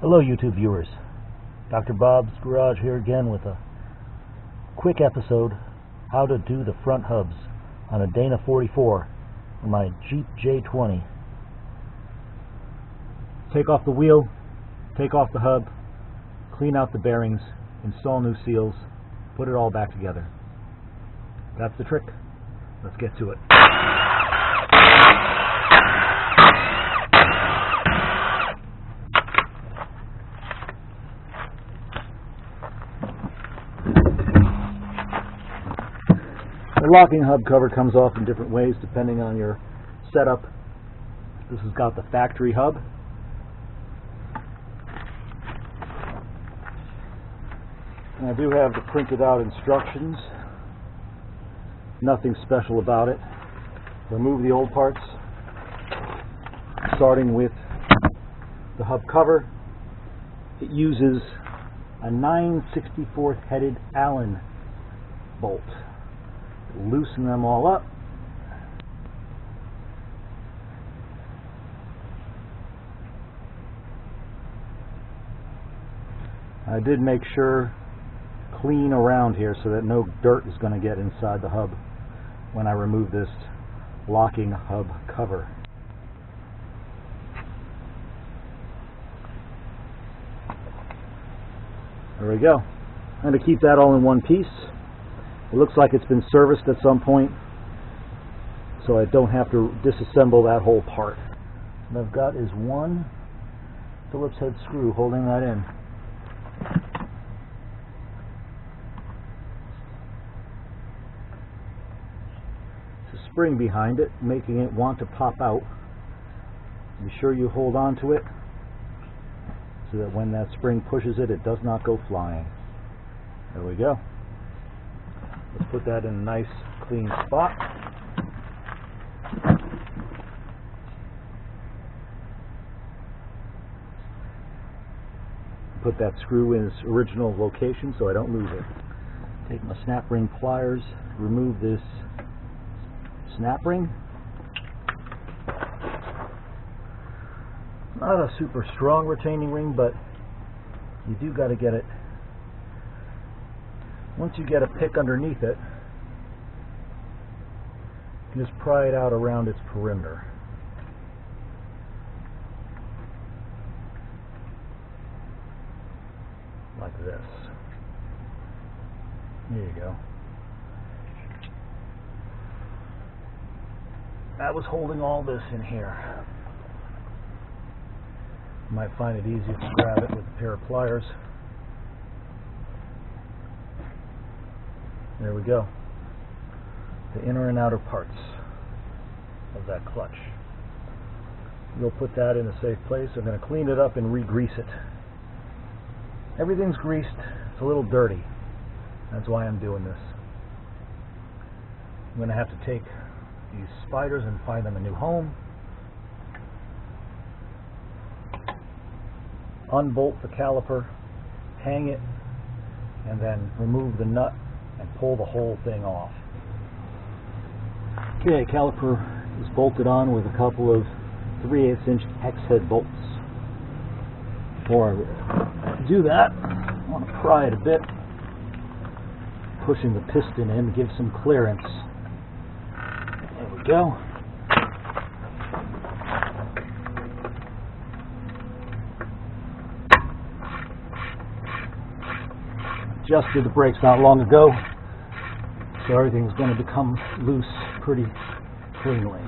Hello YouTube viewers, Dr. Bob's Garage here again with a quick episode how to do the front hubs on a D44 on my Jeep J20. Take off the wheel, take off the hub, clean out the bearings, install new seals, put it all back together. That's the trick. Let's get to it. The locking hub cover comes off in different ways depending on your setup. This has got the factory hub. And I do have the printed out instructions. Nothing special about it. Remove the old parts, starting with the hub cover. It uses a 9/64 headed Allen bolt. Loosen them all up. I did make sure clean around here so that no dirt is going to get inside the hub when I remove this locking hub cover. There we go. I'm going to keep that all in one piece. It looks like it's been serviced at some point, so I don't have to disassemble that whole part. What I've got is one Phillips head screw holding that in. There's a spring behind it, making it want to pop out. Be sure you hold on to it so that when that spring pushes it, it does not go flying. There we go. Let's put that in a nice clean spot. Put that screw in its original location so I don't lose it. Take my snap ring pliers, remove this snap ring. Not a super strong retaining ring, but you do got to get it. Once you get a pick underneath it, you can just pry it out around its perimeter. Like this. There you go. That was holding all this in here. You might find it easier to grab it with a pair of pliers. There we go. The inner and outer parts of that clutch. We'll put that in a safe place. I'm going to clean it up and re-grease it. Everything's greased. It's a little dirty. That's why I'm doing this. I'm going to have to take these spiders and find them a new home. Unbolt the caliper, hang it, and then remove the nut and pull the whole thing off. Okay, caliper is bolted on with a couple of 3/8 inch hex head bolts. Before I do that, I want to pry it a bit, pushing the piston in to give some clearance. There we go. Adjusted the brakes not long ago, so everything's going to become loose pretty cleanly.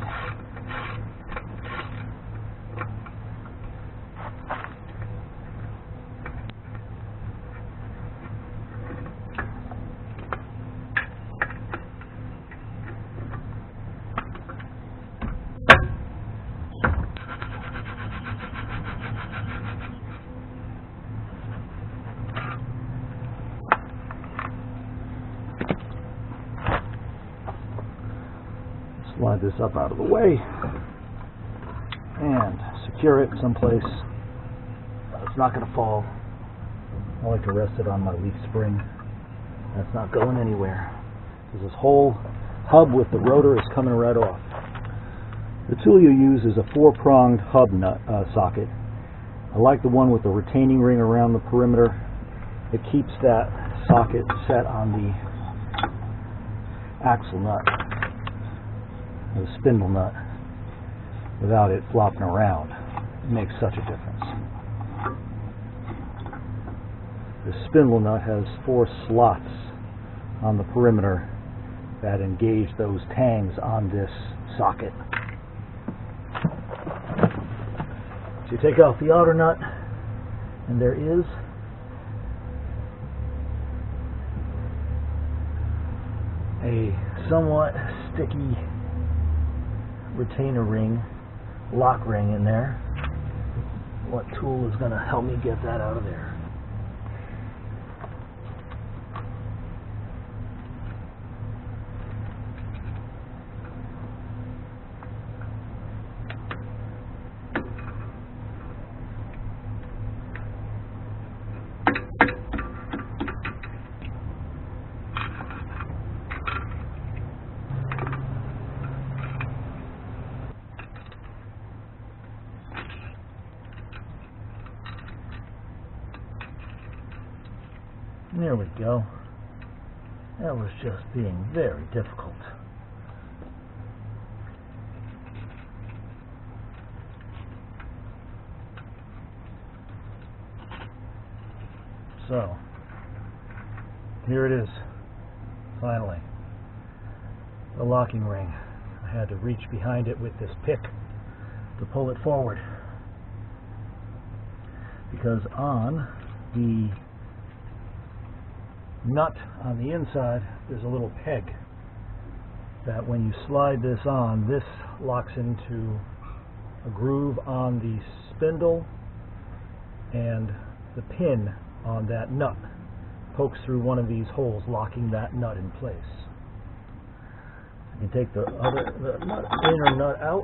Slide this up out of the way and secure it someplace it's not going to fall. I like to rest it on my leaf spring. That's not going anywhere because this whole hub with the rotor is coming right off. The tool you use is a 4-pronged hub nut socket. I like the one with the retaining ring around the perimeter. It keeps that socket set on the axle nut, or the spindle nut, without it flopping around. It makes such a difference. The spindle nut has 4 slots on the perimeter that engage those tangs on this socket. So you take out the outer nut, and there is a somewhat sticky retainer ring, lock ring in there. What tool is going to help me get that out of there? There we go. That was just being very difficult. So, here it is, finally. The locking ring. I had to reach behind it with this pick to pull it forward, because on the nut on the inside there's a little peg that when you slide this on, this locks into a groove on the spindle, and the pin on that nut pokes through one of these holes, locking that nut in place. You can take the inner nut out.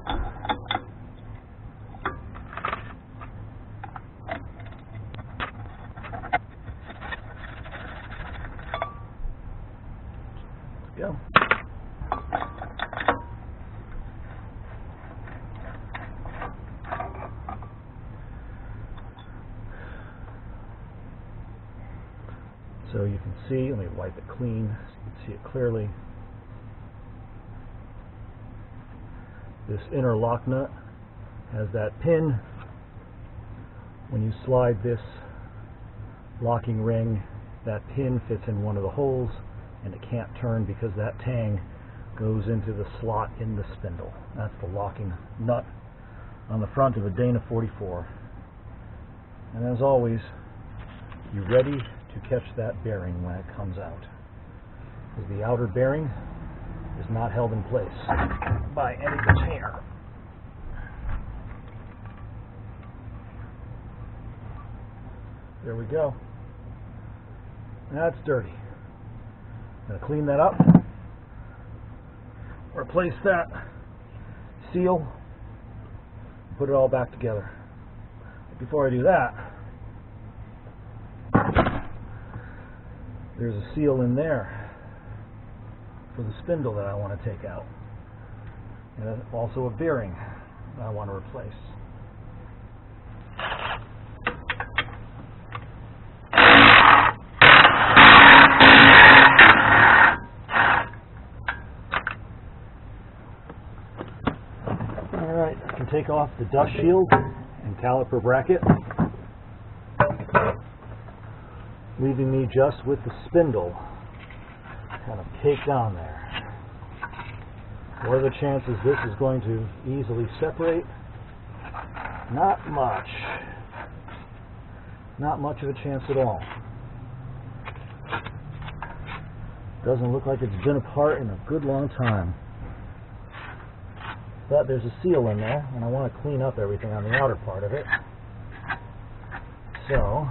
Go. So you can see, let me wipe it clean so you can see it clearly. This inner lock nut has that pin. When you slide this locking ring, that pin fits in one of the holes, and it can't turn because that tang goes into the slot in the spindle. That's the locking nut on the front of a D44. And as always, you're ready to catch that bearing when it comes out, because the outer bearing is not held in place by any retainer. There we go. That's dirty. I'm going to clean that up, replace that seal, put it all back together. But before I do that, there's a seal in there for the spindle that I want to take out, and also a bearing that I want to replace. Alright, I can take off the dust shield and caliper bracket, leaving me just with the spindle kind of caked on there. What are the chances this is going to easily separate? Not much. Not much of a chance at all. Doesn't look like it's been apart in a good long time. But there's a seal in there, and I want to clean up everything on the outer part of it. So,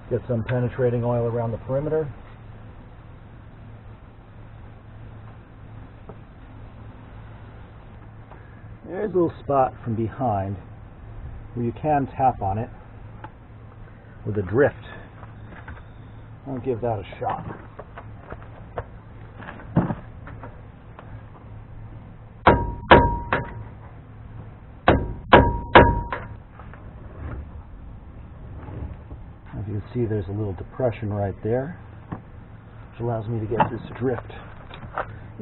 get some penetrating oil around the perimeter. There's a little spot from behind where you can tap on it with a drift. I'll give that a shot. see there's a little depression right there, which allows me to get this drift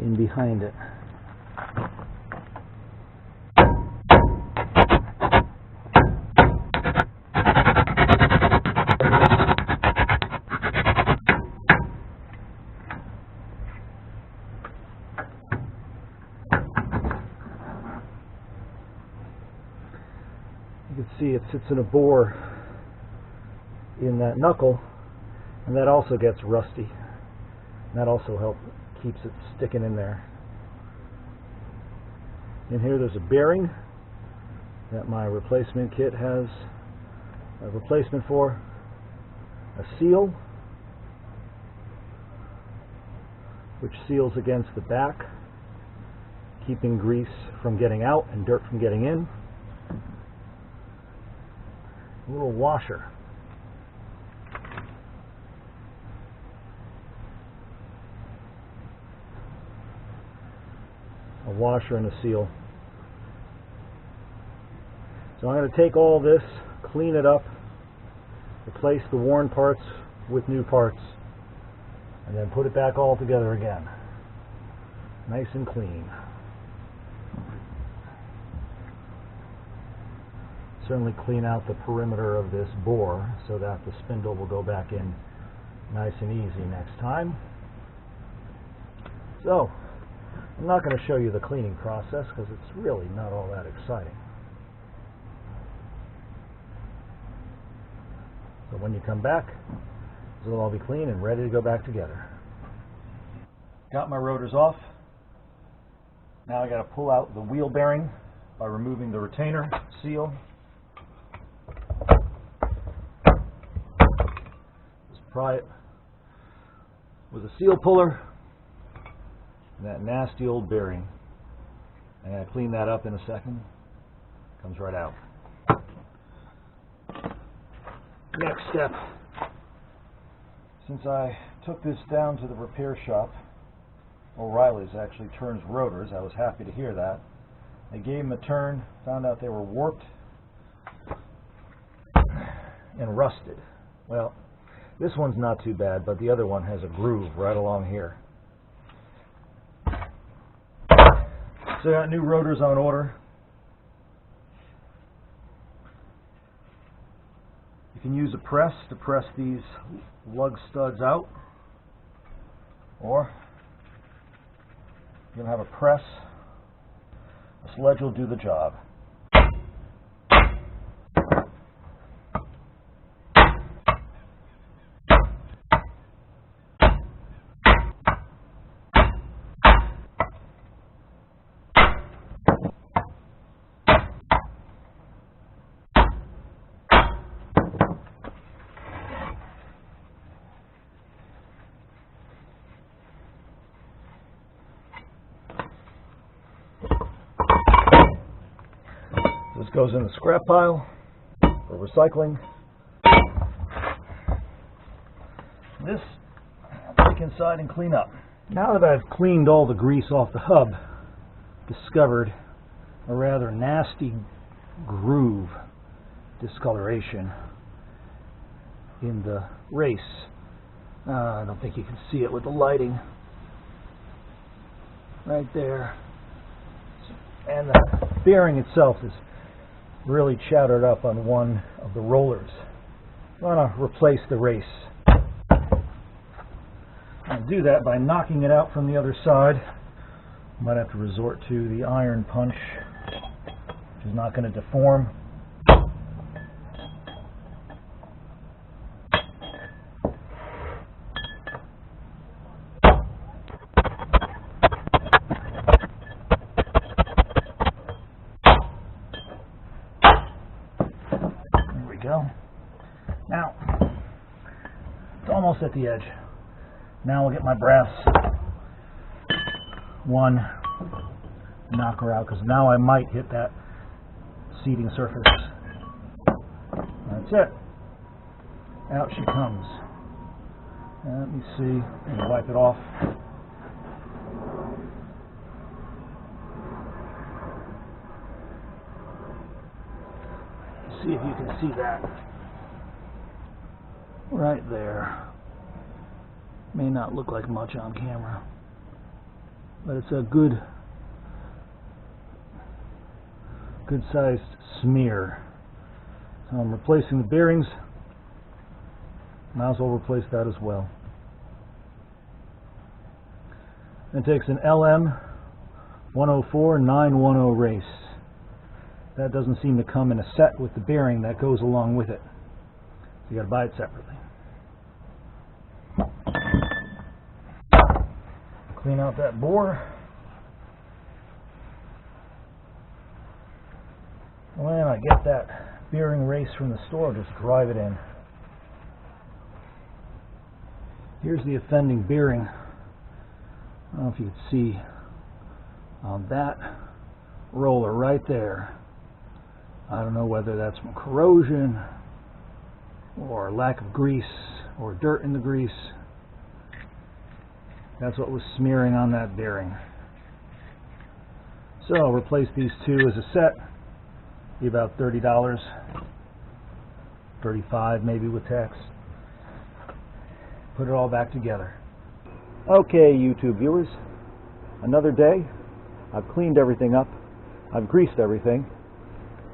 in behind it. You can see it sits in a bore in that knuckle, and that also gets rusty. And that also keeps it sticking in there. In here there's a bearing that my replacement kit has a replacement for, a seal which seals against the back, keeping grease from getting out and dirt from getting in. A little washer. A washer and a seal. So I'm going to take all this, clean it up, replace the worn parts with new parts, and then put it back all together again. Nice and clean. Certainly clean out the perimeter of this bore so that the spindle will go back in nice and easy next time. So, I'm not going to show you the cleaning process because it's really not all that exciting. So when you come back, it'll all be clean and ready to go back together. Got my rotors off. Now I got to pull out the wheel bearing by removing the retainer seal. Just pry it with a seal puller and that nasty old bearing. I'm going to clean that up in a second. Comes right out. Next step. Since I took this down to the repair shop, O'Reilly's actually turns rotors. I was happy to hear that. I gave them a turn, found out they were warped and rusted. Well, this one's not too bad, but the other one has a groove right along here. So I got new rotors on order. You can use a press to press these lug studs out, or you can have a press. A sledge will do the job. This goes in the scrap pile for recycling. This I'll take inside and clean up. Now that I've cleaned all the grease off the hub, discovered a rather nasty groove discoloration in the race. I don't think you can see it with the lighting. Right there. And the bearing itself is really chowdered up on one of the rollers. I want to replace the race. I'll do that by knocking it out from the other side. Might have to resort to the iron punch, which is not going to deform. Go. Now, it's almost at the edge. Now we'll get my brass one, knock her out, because now I might hit that seating surface. That's it. Out she comes. Let me see. Let me wipe it off. See if you can see that. right there. May not look like much on camera, but it's a good sized smear. So I'm replacing the bearings. Might as well replace that as well. It takes an LM 104 910 race. That doesn't seem to come in a set with the bearing that goes along with it. So you got to buy it separately. Clean out that bore. When I get that bearing race from the store, just drive it in. Here's the offending bearing. I don't know if you can see on that roller right there. I don't know whether that's from corrosion or lack of grease or dirt in the grease. That's what was smearing on that bearing. So I'll replace these two as a set. Be about $30, $35 maybe with tax. Put it all back together. Okay, YouTube viewers, another day. I've cleaned everything up, I've greased everything,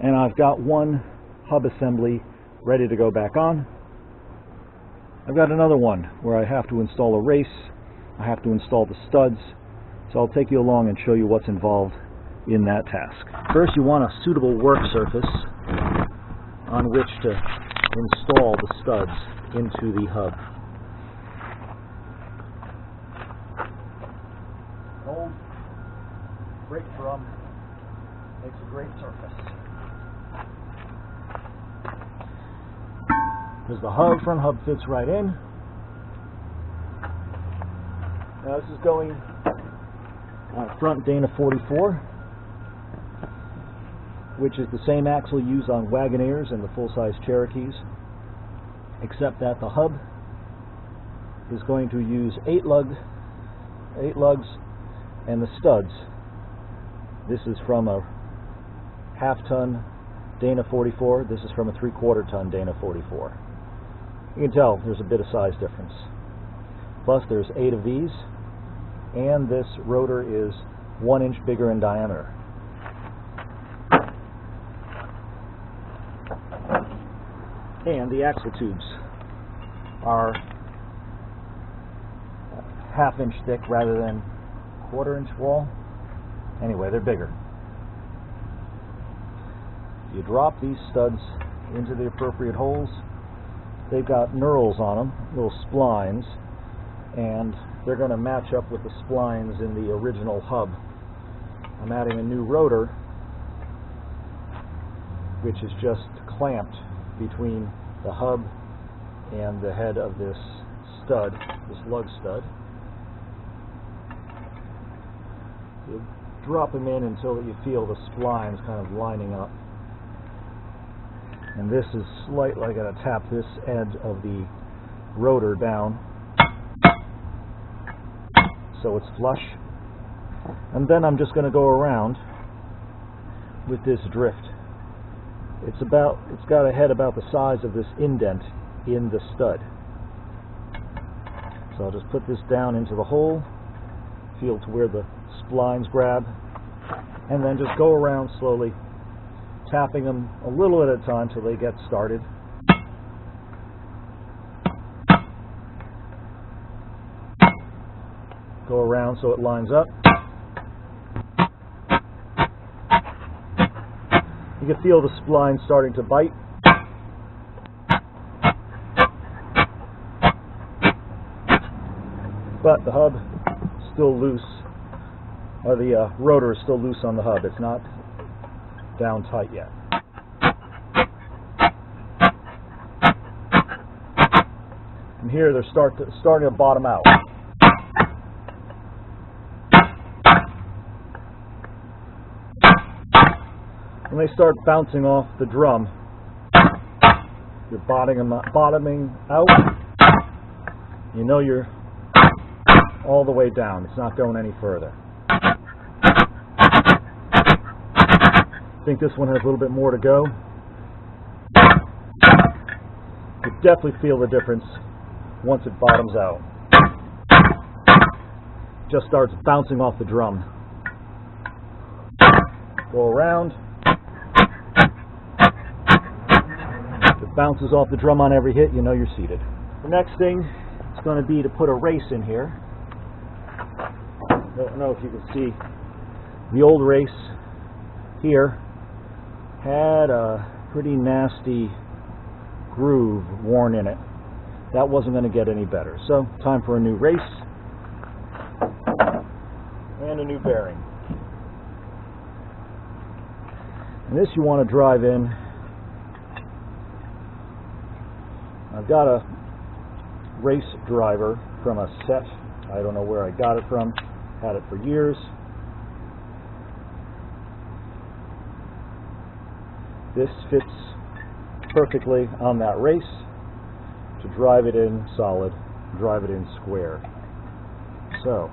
and I've got one hub assembly ready to go back on. I've got another one where I have to install a race, I have to install the studs, so I'll take you along and show you what's involved in that task. First, you want a suitable work surface on which to install the studs into the hub. An old brake drum makes a great surface. There's the hub, front hub fits right in. Now this is going on a front Dana 44, which is the same axle used on Wagoneers and the full-size Cherokees, except that the hub is going to use 8 lugs, and the studs. This is from a half-ton Dana 44. This is from a 3/4 ton Dana 44. You can tell there's a bit of size difference. Plus there's 8 of these, and this rotor is 1 inch bigger in diameter. And the axle tubes are 1/2 inch thick rather than 1/4 inch wall. Anyway, they're bigger. You drop these studs into the appropriate holes. They've got knurls on them, little splines, and they're going to match up with the splines in the original hub. I'm adding a new rotor, which is just clamped between the hub and the head of this stud, this lug stud. You drop them in until you feel the splines kind of lining up. And this is slightly, I gotta tap this edge of the rotor down so it's flush. And then I'm just going to go around with this drift. It's got a head about the size of this indent in the stud. So I'll just put this down into the hole, feel to where the splines grab, and then just go around slowly, tapping them a little at a time till they get started. Go around so it lines up. You can feel the spline starting to bite. But the hub is still loose, or the rotor is still loose on the hub. It's not down tight yet. From here they're starting to bottom out. When they start bouncing off the drum, you're bottoming out. You know you're all the way down. It's not going any further. I think this one has a little bit more to go. You definitely feel the difference once it bottoms out. Just starts bouncing off the drum. Go around. If it bounces off the drum on every hit, you know you're seated. The next thing is going to be to put a race in here. Don't know if you can see. The old race here had a pretty nasty groove worn in it. That wasn't going to get any better. So, time for a new race and a new bearing. And this you want to drive in. I've got a race driver from a set. I don't know where I got it from. Had it for years. This fits perfectly on that race to drive it in solid, drive it in square. So,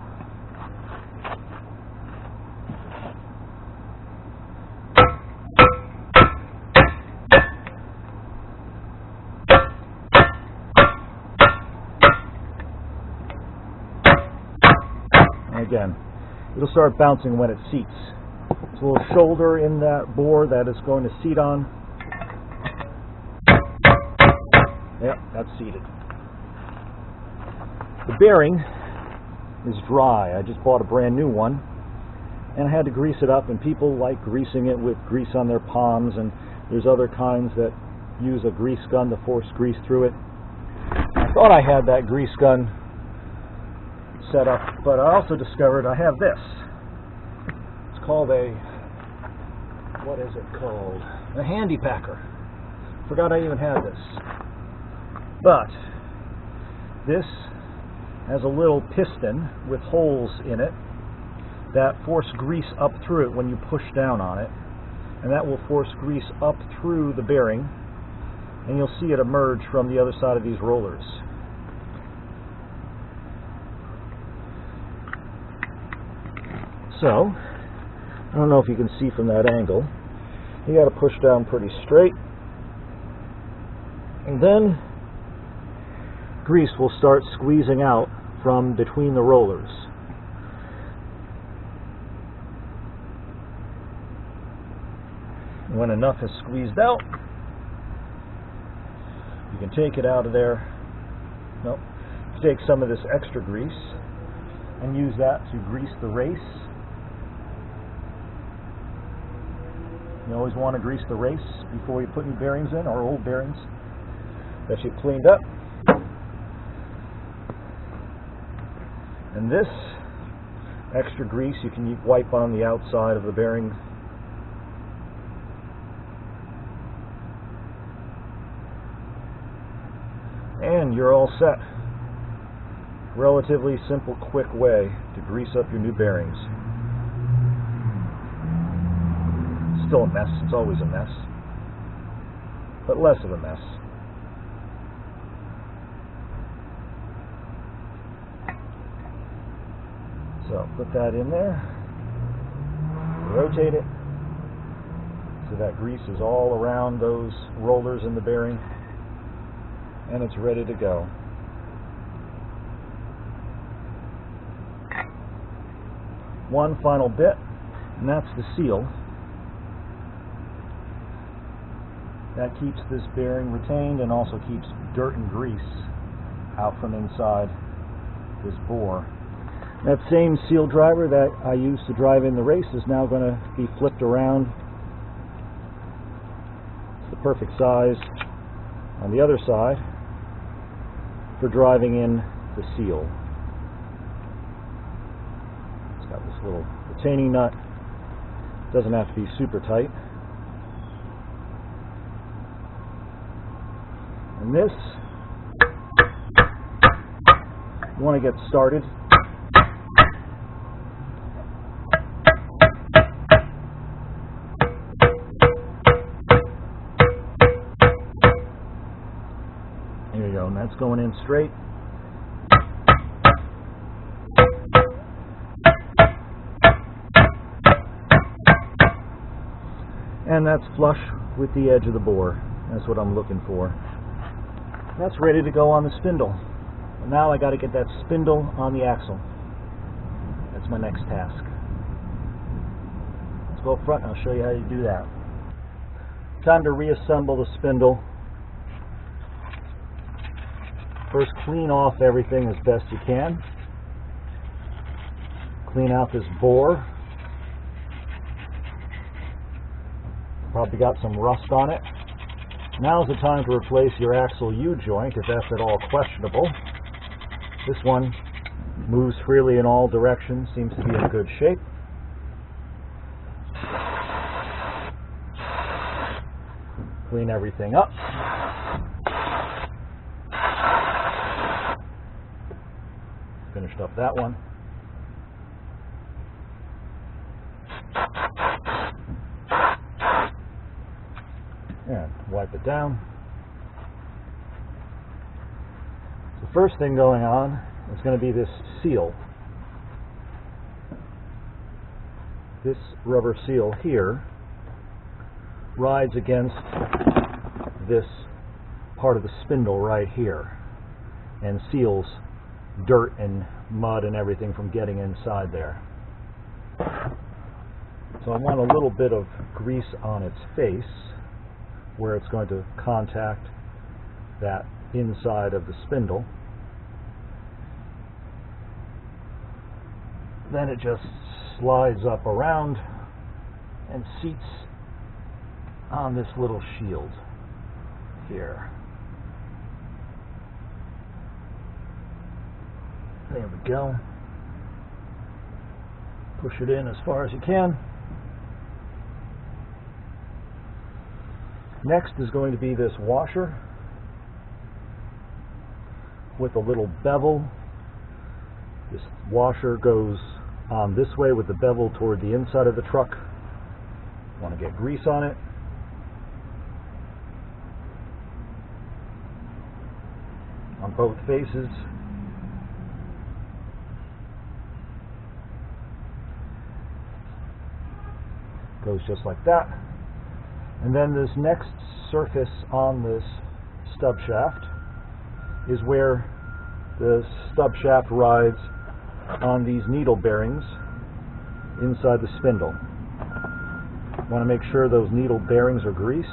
again, it'll start bouncing when it seats. There's a little shoulder in that bore that it's going to seat on. Yep, that's seated. The bearing is dry. I just bought a brand new one, and I had to grease it up, and people like greasing it with grease on their palms, and there's other kinds that use a grease gun to force grease through it. I thought I had that grease gun set up, but I also discovered I have this. It's called a, what is it called? A handy packer. Forgot I even had this. But this has a little piston with holes in it that force grease up through it when you push down on it, and that will force grease up through the bearing, and you'll see it emerge from the other side of these rollers. So, I don't know if you can see from that angle, you got to push down pretty straight, and then grease will start squeezing out from between the rollers. When enough is squeezed out, you can take it out of there. Nope. Take some of this extra grease and use that to grease the race. You always want to grease the race before you put new bearings in, or old bearings that you've cleaned up. And this extra grease you can wipe on the outside of the bearing. And you're all set. Relatively simple, quick way to grease up your new bearings. Still a mess, it's always a mess, but less of a mess. So put that in there, rotate it so that grease is all around those rollers in the bearing, and it's ready to go. One final bit, and that's the seal. That keeps this bearing retained and also keeps dirt and grease out from inside this bore. That same seal driver that I used to drive in the race is now going to be flipped around. It's the perfect size on the other side for driving in the seal. It's got this little retaining nut. Doesn't have to be super tight. And this, you want to get started. There you go, and that's going in straight. And that's flush with the edge of the bore. That's what I'm looking for. That's ready to go on the spindle. Now I got to get that spindle on the axle. That's my next task. Let's go up front and I'll show you how you do that. Time to reassemble the spindle. First, clean off everything as best you can. Clean out this bore. Probably got some rust on it. Now's the time to replace your axle U-joint if that's at all questionable. This one moves freely in all directions, seems to be in good shape. Clean everything up. Finished up that one. And wipe it down. The first thing going on is going to be this seal. This rubber seal here rides against this part of the spindle right here and seals dirt and mud and everything from getting inside there. So I want a little bit of grease on its face where it's going to contact that inside of the spindle. Then it just slides up around and seats on this little shield here. There we go. Push it in as far as you can. Next is going to be this washer with a little bevel. This washer goes on this way with the bevel toward the inside of the truck. Want to get grease on it. On both faces. Goes just like that. And then this next surface on this stub shaft is where the stub shaft rides on these needle bearings inside the spindle. Want to make sure those needle bearings are greased.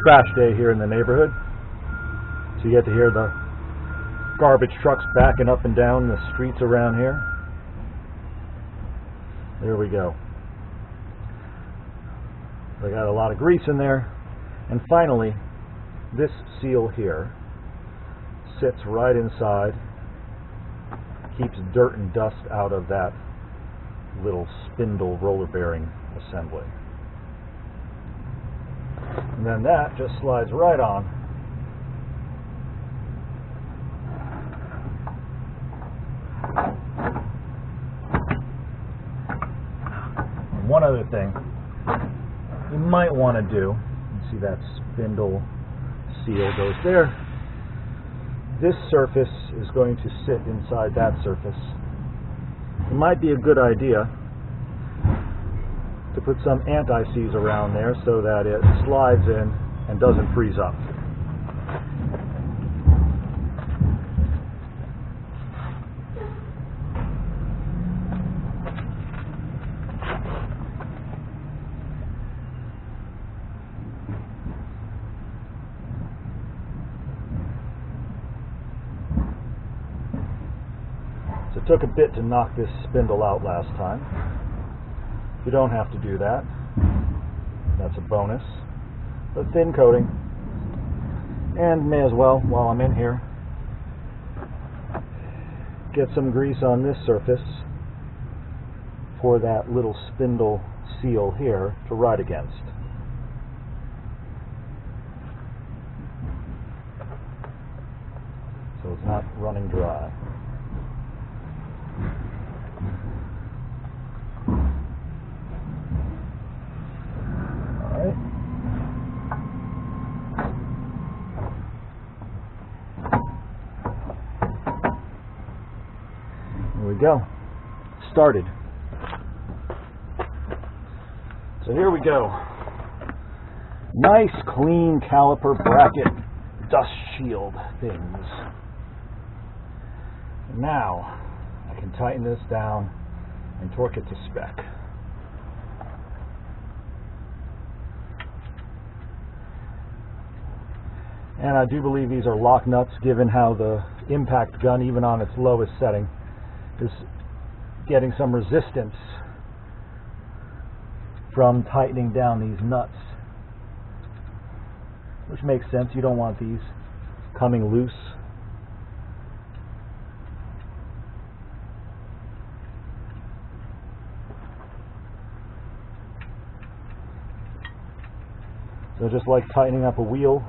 Trash day here in the neighborhood. So you get to hear the garbage trucks backing up and down the streets around here. There we go. I got a lot of grease in there. And finally, this seal here sits right inside, keeps dirt and dust out of that little spindle roller bearing assembly. And then that just slides right on. And one other thing you might want to do, you see that spindle seal goes there. This surface is going to sit inside that surface. It might be a good idea to put some anti-seize around there so that it slides in and doesn't freeze up. So it took a bit to knock this spindle out last time. You don't have to do that. That's a bonus. But thin coating. And may as well, while I'm in here, get some grease on this surface for that little spindle seal here to ride against. So it's not running dry. go. Started. So here we go. Nice clean caliper bracket dust shield things. Now I can tighten this down and torque it to spec. And I do believe these are lock nuts, given how the impact gun, even on its lowest setting, is getting some resistance from tightening down these nuts. Which makes sense, you don't want these coming loose. So just like tightening up a wheel,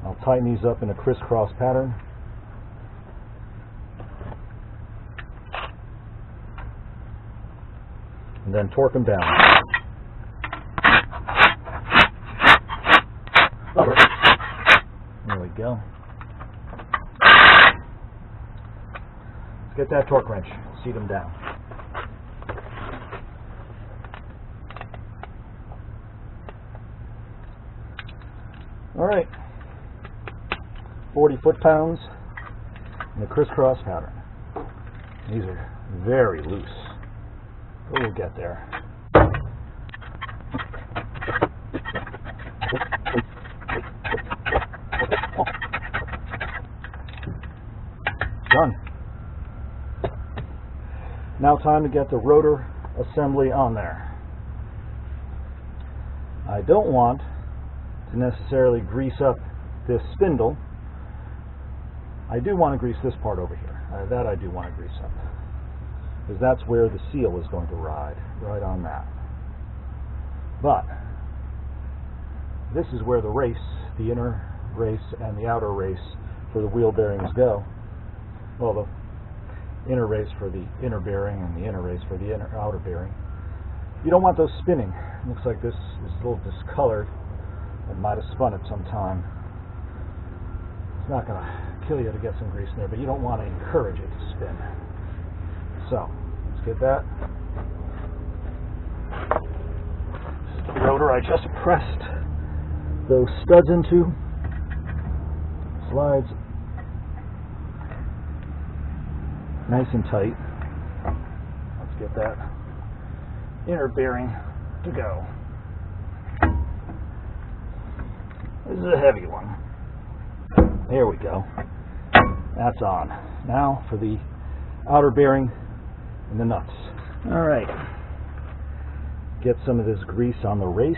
I'll tighten these up in a crisscross pattern. And then torque them down. There we go. Let's get that torque wrench, seat them down. All right. 40 foot-pounds in a crisscross pattern. These are very loose, but we'll get there. Done. Now time to get the rotor assembly on there. I don't want to necessarily grease up this spindle. I do want to grease this part over here. That I do want to grease up, because that's where the seal is going to ride, right on that. But this is where the race, the inner race and the outer race for the wheel bearings go. Well, the inner race for the inner bearing and the inner race for the outer bearing. You don't want those spinning. It looks like this is a little discolored. It might have spun at some time. It's not going to kill you to get some grease in there, but you don't want to encourage it to spin. So, let's get that. This is the rotor I just pressed those studs into. Slides nice and tight. Let's get that inner bearing to go. This is a heavy one. There we go. That's on. Now for the outer bearing and the nuts. Alright. Get some of this grease on the race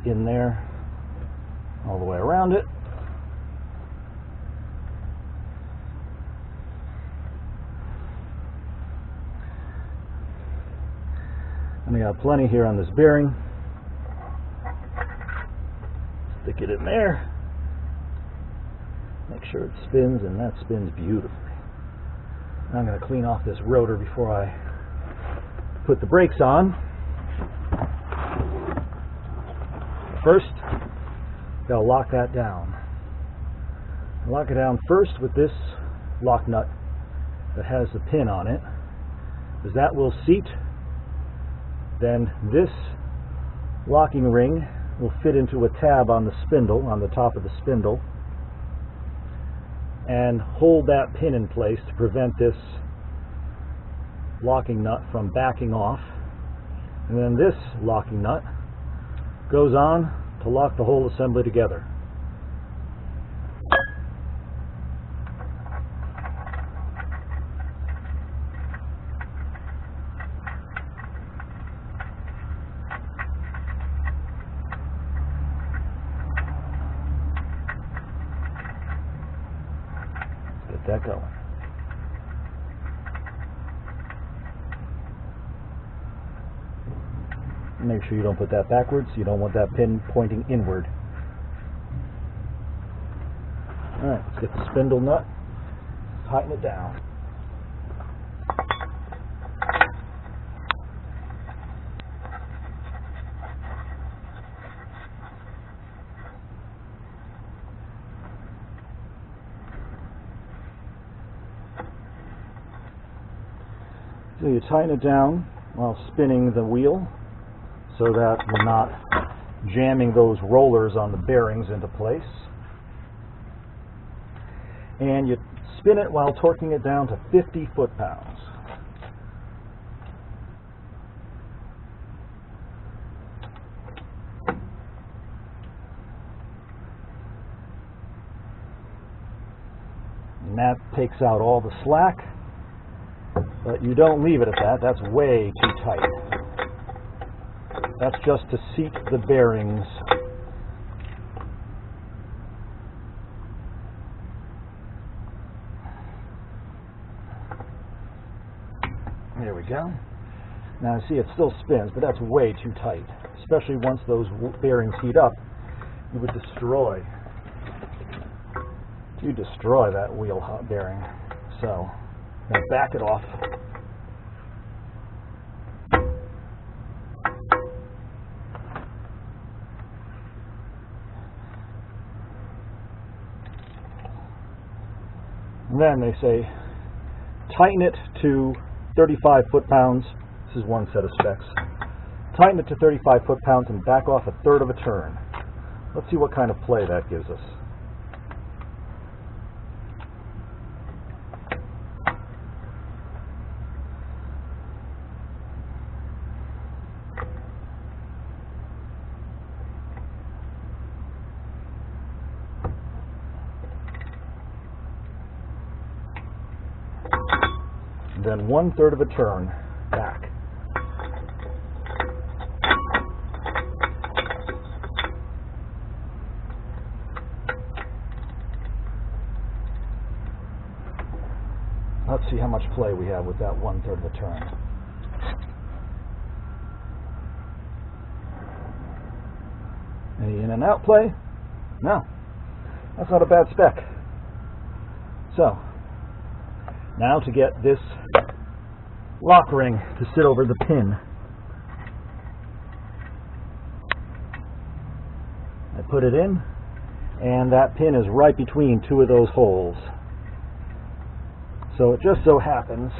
in there, all the way around it. And I got plenty here on this bearing. Stick it in there. Make sure it spins, and that spins beautifully. I'm going to clean off this rotor before I put the brakes on. First, got to lock that down. Lock it down first with this lock nut that has the pin on it, because that will seat. Then this locking ring will fit into a tab on the spindle, on the top of the spindle, and hold that pin in place to prevent this locking nut from backing off. And then this locking nut goes on to lock the whole assembly together. That going. Make sure you don't put that backwards. You don't want that pin pointing inward. Alright, let's get the spindle nut, tighten it down. So you tighten it down while spinning the wheel so that you're not jamming those rollers on the bearings into place. And you spin it while torquing it down to 50 foot-pounds. And that takes out all the slack, but you don't leave it at that. That's way too tight. That's just to seat the bearings. There we go. Now see, it still spins, but that's way too tight. Especially once those bearings heat up, you would destroy that wheel bearing. So now back it off. And then they say tighten it to 35 foot-pounds. This is one set of specs. Tighten it to 35 foot-pounds and back off 1/3 of a turn. Let's see what kind of play that gives us. Then 1/3 of a turn back. Let's see how much play we have with that 1/3 of a turn. Any in and out play? No. That's not a bad spec. So, now to get this lock ring to sit over the pin. I put it in, and that pin is right between two of those holes. So it just so happens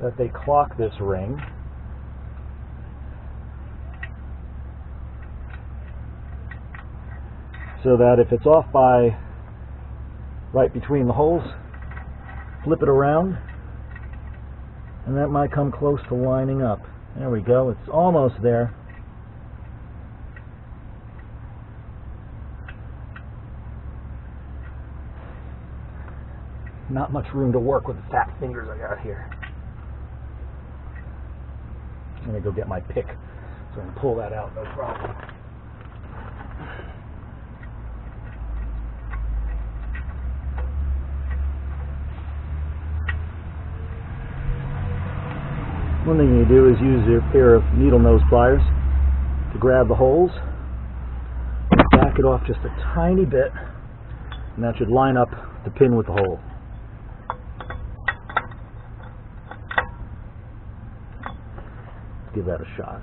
that they clock this ring so that if it's off by right between the holes, flip it around, and that might come close to lining up. There we go, it's almost there. Not much room to work with the fat fingers I got here. I'm going to go get my pick so I can pull that out, no problem. One thing you do is use your pair of needle nose pliers to grab the holes, back it off just a tiny bit, and that should line up the pin with the hole. Give that a shot.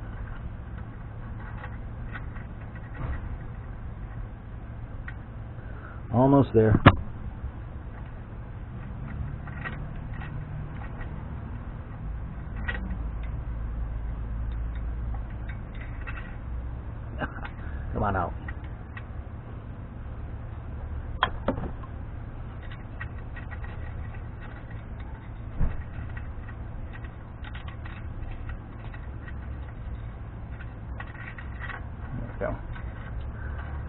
Almost there. Come on out. There we go.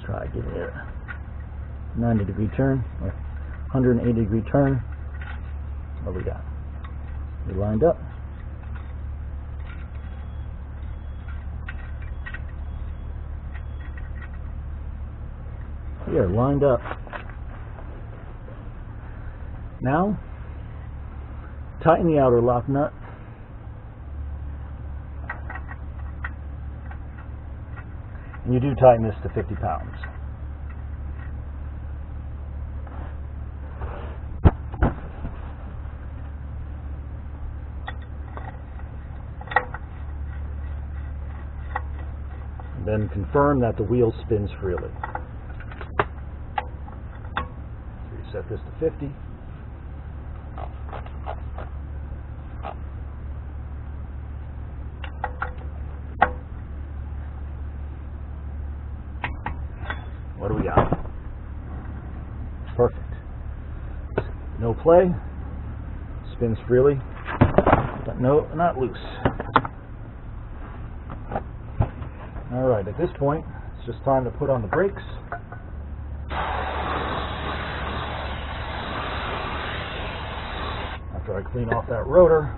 Try giving it a 90-degree turn, or 180-degree turn. What do we got? We lined up. We are lined up. Now, tighten the outer lock nut. And you do tighten this to 50 pounds. And then confirm that the wheel spins freely. So you set this to 50. What do we got? Perfect. No play. Spins freely, but no, not loose. Alright, at this point, it's just time to put on the brakes. After I clean off that rotor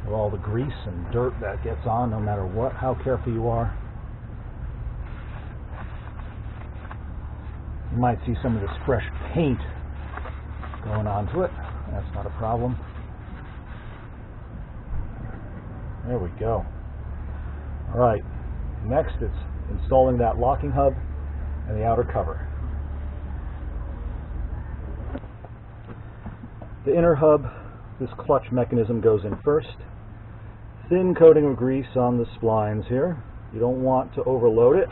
with all the grease and dirt that gets on, no matter what, how careful you are. You might see some of this fresh paint going onto it. That's not a problem. There we go. Alright, next it's installing that locking hub and the outer cover. The inner hub, this clutch mechanism goes in first. Thin coating of grease on the splines here. You don't want to overload it.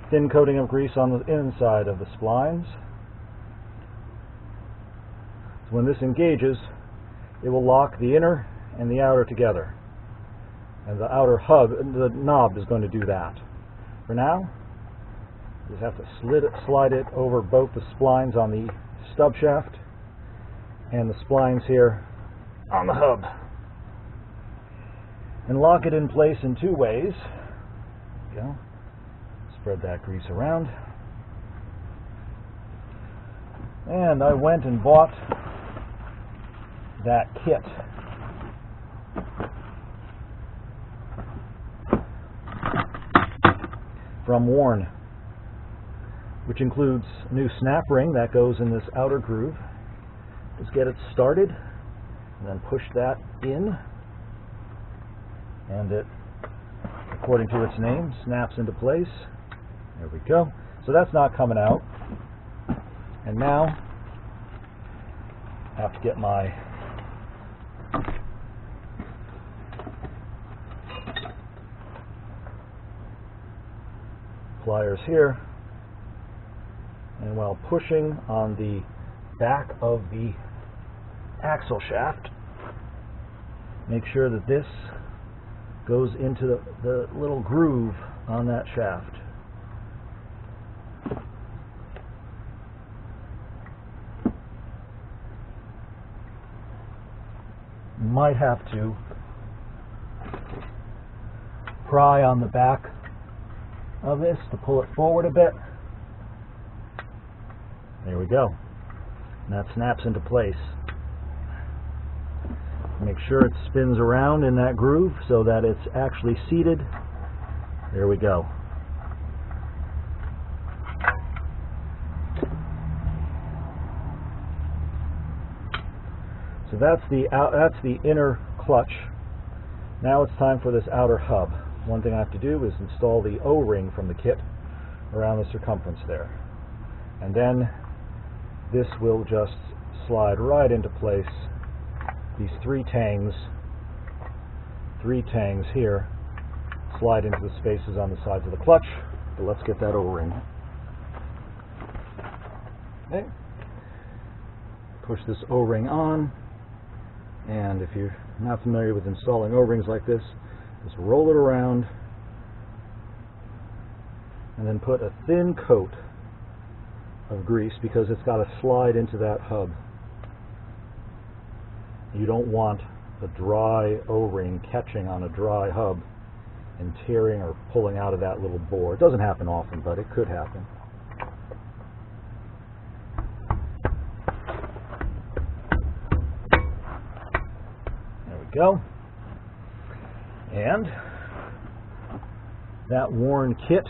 Thin coating of grease on the inside of the splines. So when this engages, it will lock the inner and the outer together. And the outer hub, the knob, is going to do that. For now, you just have to slide it over both the splines on the stub shaft and the splines here on the hub. And lock it in place in two ways. There you go. Spread that grease around. And I went and bought that kit. From Warren, which includes a new snap ring that goes in this outer groove. Just get it started and then push that in, and it, according to its name, snaps into place. There we go. So that's not coming out. And now I have to get my pliers here, and while pushing on the back of the axle shaft, make sure that this goes into the little groove on that shaft. You might have to pry on the back of this to pull it forward a bit. There we go. And that snaps into place. Make sure it spins around in that groove so that it's actually seated. There we go. So that's the inner clutch. Now it's time for this outer hub. One thing I have to do is install the O-ring from the kit around the circumference there. And then this will just slide right into place. These three tangs here slide into the spaces on the sides of the clutch. But let's get that O-ring. Okay. Push this O-ring on, and if you're not familiar with installing O-rings like this, just roll it around and then put a thin coat of grease, because it's got to slide into that hub. You don't want a dry O-ring catching on a dry hub and tearing or pulling out of that little bore. It doesn't happen often, but it could happen. There we go. And that Warren kit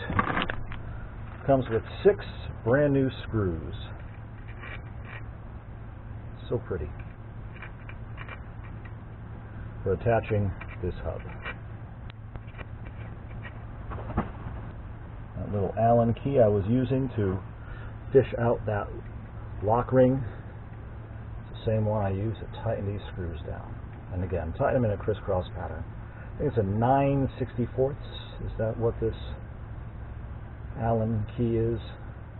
comes with 6 brand new screws. So pretty. For attaching this hub. That little Allen key I was using to fish out that lock ring, it's the same one I use to tighten these screws down. And again, tighten them in a crisscross pattern. I think it's a 9/64. Is that what this Allen key is?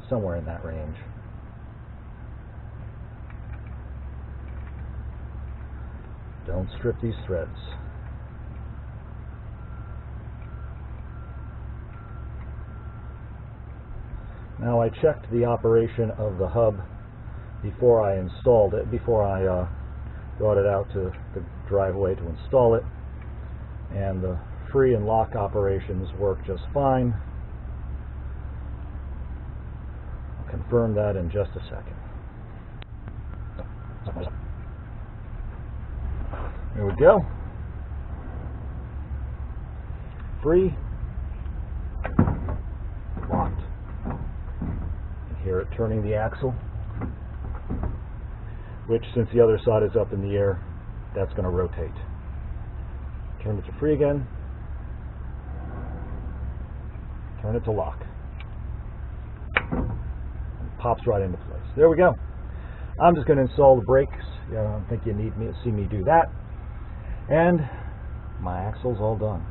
Somewhere in that range. Don't strip these threads. Now I checked the operation of the hub before I installed it, before I brought it out to the driveway to install it, and the free and lock operations work just fine. I'll confirm that in just a second. There we go. Free. Locked. You hear it turning the axle, which, since the other side is up in the air, that's going to rotate. Turn it to free again. Turn it to lock. And pops right into place. There we go. I'm just going to install the brakes. I don't think you need to see me do that. And my axle's all done.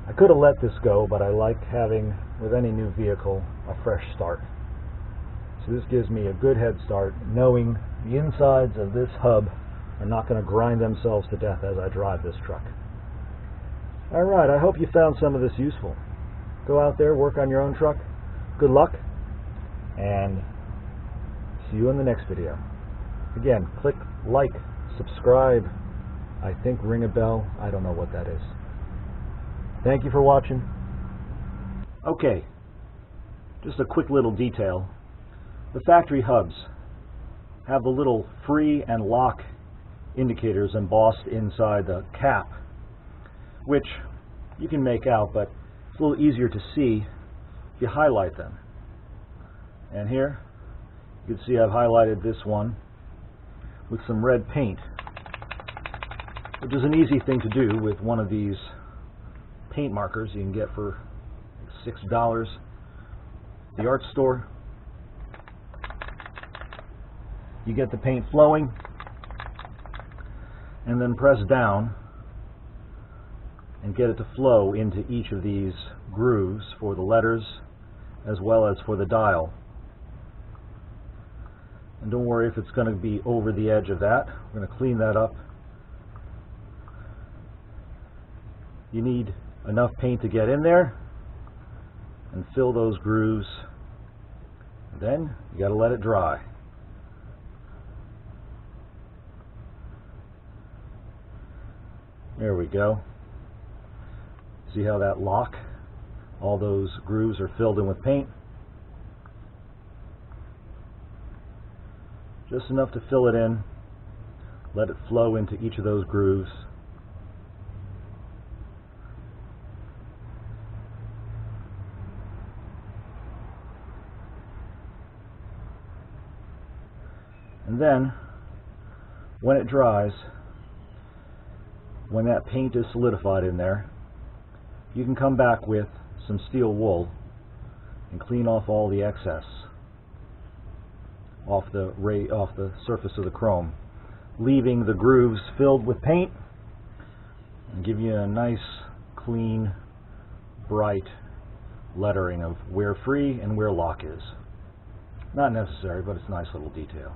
I could have let this go, but I like having, with any new vehicle, a fresh start. So this gives me a good head start, knowing the insides of this hub are not going to grind themselves to death as I drive this truck. Alright, I hope you found some of this useful. Go out there, work on your own truck. Good luck, and see you in the next video. Again, click like, subscribe, I think ring a bell, I don't know what that is. Thank you for watching. Okay, just a quick little detail. The factory hubs have the little free and lock indicators embossed inside the cap, which you can make out, but it's a little easier to see if you highlight them. And here, you can see I've highlighted this one with some red paint, which is an easy thing to do with one of these paint markers you can get for $6 at the art store. You get the paint flowing, and then press down and get it to flow into each of these grooves for the letters as well as for the dial. And don't worry if it's going to be over the edge of that. We're going to clean that up. You need enough paint to get in there and fill those grooves. Then you got to let it dry. There we go. See how that lock, all those grooves are filled in with paint? Just enough to fill it in. Let it flow into each of those grooves. And then, when it dries, when that paint is solidified in there, you can come back with some steel wool and clean off all the excess off the surface of the chrome, leaving the grooves filled with paint and give you a nice, clean, bright lettering of where free and where lock is. Not necessary, but it's a nice little detail.